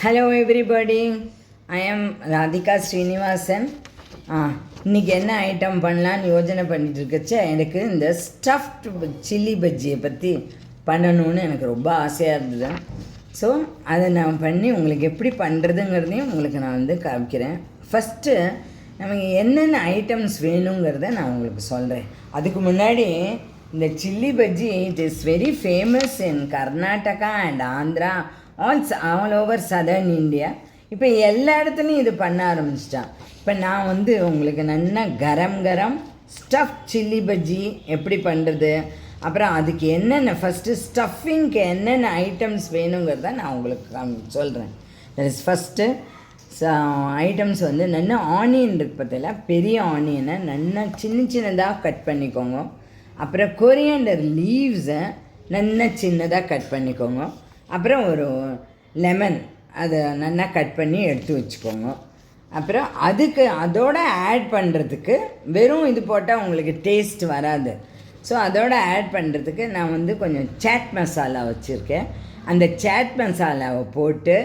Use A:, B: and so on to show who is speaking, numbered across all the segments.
A: Hello everybody, I am Radhika Srinivasan. இன்றைக்கி என்ன item பண்ணலான்னு யோஜனை பண்ணிகிட்டு இருக்கச்ச எனக்கு இந்த ஸ்டஃப்டு சில்லி பஜ்ஜியை பற்றி பண்ணணும்னு எனக்கு ரொம்ப ஆசையாக இருந்தது. ஸோ அதை நான் பண்ணி உங்களுக்கு எப்படி பண்ணுறதுங்கிறதையும் உங்களுக்கு நான் காமிக்கிறேன். ஃபஸ்ட்டு நமக்கு என்னென்ன ஐட்டம்ஸ் வேணுங்கிறத நான் உங்களுக்கு சொல்கிறேன். அதுக்கு முன்னாடி இந்த chilli bajji it is very famous in Karnataka and Andhra, all over southern India. இப்போ எல்லா இடத்துலையும் இது பண்ண ஆரம்பிச்சிட்டான். இப்போ நான் உங்களுக்கு நல்லா கரம் ஸ்டஃப் சில்லி பஜ்ஜி எப்படி பண்ணுறது, அப்புறம் அதுக்கு என்னென்ன ஃபஸ்ட்டு ஸ்டஃபிங்க்கு என்னென்ன ஐட்டம்ஸ் வேணுங்கிறத நான் உங்களுக்கு சொல்கிறேன். தட் இஸ் ஃபஸ்ட்டு ஐட்டம்ஸ் நல்லா ஆனியன் இருக்கு பார்த்தீங்களா, பெரிய ஆனியனை நல்லா சின்னதாக கட் பண்ணிக்கோங்க. அப்புறம் கொரியாண்டர் லீவ்ஸை நல்லா சின்னதாக கட் பண்ணிக்கோங்க. அப்புறம் ஒரு லெமன் அதை நல்லா கட் பண்ணி எடுத்து வச்சுக்கோங்க. அப்புறம் அதோட ஆட் பண்ணுறதுக்கு வெறும் இது போட்டால் உங்களுக்கு டேஸ்ட் வராது. ஸோ அதோட ஆட் பண்ணுறதுக்கு நான் கொஞ்சம் சாட் மசாலா வச்சுருக்கேன். அந்த சாட் மசாலாவை போட்டு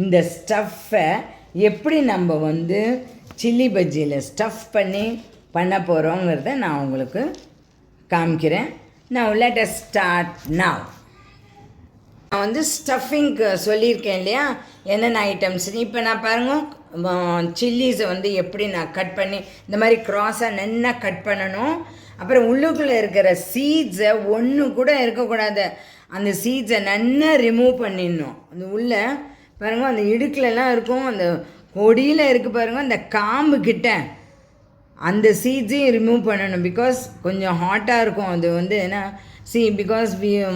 A: இந்த ஸ்டஃப்பை எப்படி நம்ம சில்லி பஜ்ஜியில் ஸ்டஃப் பண்ண போகிறோங்கிறத நான் உங்களுக்கு காமிக்கிறேன். நான் லெட் அஸ் ஸ்டார்ட் நவ். நான் ஸ்டஃபிங்க்கு சொல்லியிருக்கேன் இல்லையா, என்னென்ன ஐட்டம்ஸ். இப்போ நான் பாருங்கள், சில்லிஸை எப்படி நான் கட் பண்ணி இந்த மாதிரி க்ராஸாக நல்லா கட் பண்ணணும். அப்புறம் உள்ளுக்குள்ளே இருக்கிற சீட்ஸை ஒன்று கூட இருக்கக்கூடாது. அந்த சீட்ஸை நல்லா ரிமூவ் பண்ணிடணும். அந்த உள்ளே பாருங்கள், அந்த இடுக்கிலலாம் இருக்கும், அந்த கொடியில் இருக்குது பாருங்கள், அந்த காம்பு கிட்ட அந்த சீட்ஸையும் ரிமூவ் பண்ணணும். பிகாஸ் கொஞ்சம் ஹாட்டாக இருக்கும் அது ஏன்னா because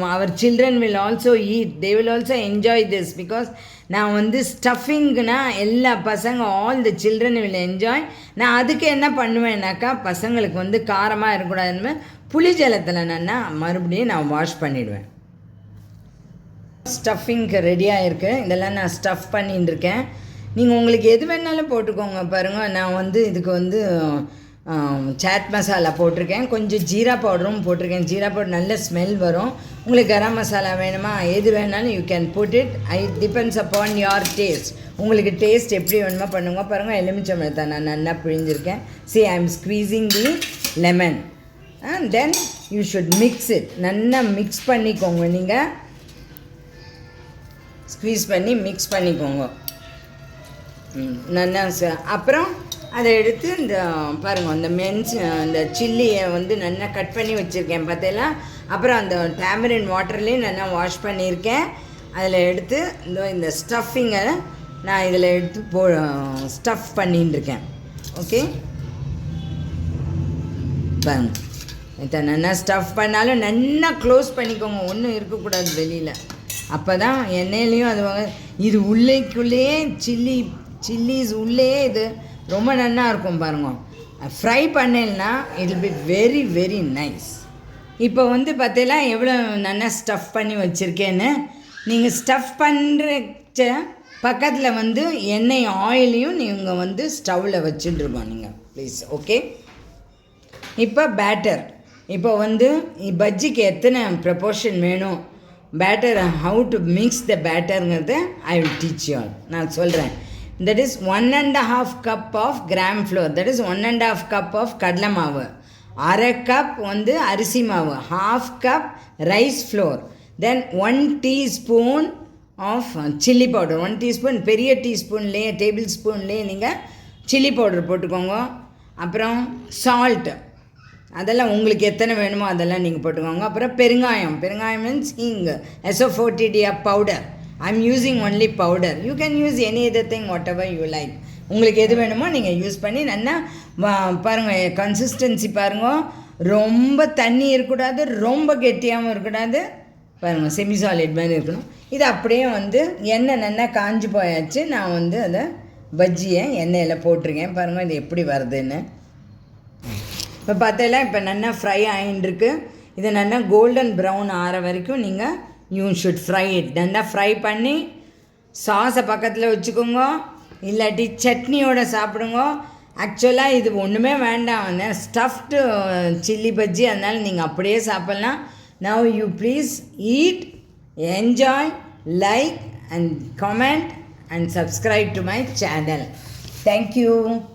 A: our children will also eat, they will also enjoy this. Because நான் ஸ்டஃபிங்னா எல்லா பசங்க all the children will enjoy. நான் அதுக்கு என்ன பண்ணுவேன்னாக்கா, பசங்களுக்கு காரமாக இருக்கக்கூடாதுன்னு புளி ஜலத்தில் நான் மறுபடியும் நான் வாஷ் பண்ணிவிடுவேன். ஸ்டஃபிங்க்கு ரெடியாக இருக்குது. இதெல்லாம் நான் ஸ்டஃப் பண்ணின்னு இருக்கேன். நீங்கள் உங்களுக்கு எது வேணாலும் போட்டுக்கோங்க. பாருங்கள், நான் இதுக்கு சாட் மசாலா போட்டிருக்கேன், கொஞ்சம் ஜீரா பவுடரும் போட்டிருக்கேன். ஜீரா பவுடர் நல்ல ஸ்மெல் வரும். உங்களுக்கு கரம் மசாலா வேணுமா, எது வேணாலும் you can put it. Depends upon your taste. உங்களுக்கு டேஸ்ட் எப்படி வேணுமோ பண்ணுங்க. பாருங்கள், எலுமிச்சம்பழத்தை நான் நல்லா பிழிஞ்சிருக்கேன். I am squeezing the lemon and then you should mix it. நல்லா மிக்ஸ் பண்ணிக்கோங்க. நீங்கள் ஸ்க்வீஸ் பண்ணி மிக்ஸ் பண்ணிக்கோங்க நல்லா. அப்புறம் அதை எடுத்து இந்த பாருங்கள், இந்த சில்லியை நல்லா கட் பண்ணி வச்சுருக்கேன் பார்த்தீங்களா. அப்புறம் அந்த டேமரின் வாட்டர்லேயும் நல்லா வாஷ் பண்ணியிருக்கேன். அதில் எடுத்து இந்த ஸ்டஃபிங்கை நான் இதில் எடுத்து ஸ்டஃப் பண்ணின்னு இருக்கேன். ஓகே, பாருங்கள், இதை நல்லா ஸ்டஃப் பண்ணாலும் நல்லா க்ளோஸ் பண்ணிக்கோங்க, ஒன்றும் இருக்கக்கூடாது வெளியில். அப்போ தான் எண்ணெயிலையும் இது உள்ளேக்குள்ளேயே சில்லிஸ் உள்ளேயே இது ரொம்ப நல்லா இருக்கும். பாருங்க, ஃப்ரை பண்ணேன்னா it will be very very nice. இப்போ பார்த்தீங்களா எவ்வளோ நல்லா ஸ்டஃப் பண்ணி வச்சுருக்கேன்னு. நீங்கள் ஸ்டஃப் பண்ணுற பக்கத்தில் எண்ணெய் ஆயிலையும் நீங்கள் ஸ்டவ்வில் வச்சுட்டுருக்கோம் நீங்கள் ப்ளீஸ். ஓகே, இப்போ பேட்டர். இப்போ பஜ்ஜிக்கு எத்தனை ப்ரப்போர்ஷன் வேணும், batter how to mix the பேட்டருங்கிறத ஐ வில் டீச் யூ. நான் சொல்கிறேன். That is 1.5 cup of gram flour. That is 1.5 cup of கடலை மாவு, 1/2 cup அரிசி மாவு, 1/2 cup rice flour, then 1 teaspoon of chili powder. 1 teaspoon, பெரிய டீஸ்பூன்லேயே டேபிள் ஸ்பூன்லேயே நீங்கள் சில்லி பவுடர் போட்டுக்கோங்க. அப்புறம் சால்ட், அதெல்லாம் உங்களுக்கு எத்தனை வேணுமோ அதெல்லாம் நீங்கள் போட்டுக்கோங்க. அப்புறம் பெருங்காயம் means SO40 powder. I'm using only powder. You can use any other thing, whatever you like. உங்களுக்கு எது வேணுமோ நீங்கள் யூஸ் பண்ணி நல்லா பாருங்கள். கன்சிஸ்டன்சி பாருங்கள், ரொம்ப தண்ணி இருக்கக்கூடாது, ரொம்ப கெட்டியாகவும் இருக்கக்கூடாது. பாருங்கள், செமி சாலிட் மாதிரி இருக்கணும். இது அப்படியே எண்ணெய் நல்லா காஞ்சி போயாச்சு. நான் அதை பஜ்ஜியை எண்ணெயில் போட்டிருக்கேன். பாருங்கள் இது எப்படி வருதுன்னு. இப்போ பார்த்தீங்களா, இப்போ நல்லா ஃப்ரை ஆகிட்டுருக்கு. இதை நல்லா கோல்டன் ப்ரௌன் ஆகிற வரைக்கும் நீங்கள் யூ ஷுட் ஃப்ரை இட். நல்லா ஃப்ரை பண்ணி சாஸை பக்கத்தில் வச்சுக்கோங்க, இல்லாட்டி சட்னியோடு சாப்பிடுங்க. ஆக்சுவலாக இது ஒன்றுமே வேண்டாம், ஸ்டஃப்டு சில்லி பஜ்ஜி, அதனால் நீங்கள் அப்படியே சாப்பிட்லாம். Now you please eat, enjoy, like and comment and subscribe to my channel. Thank you.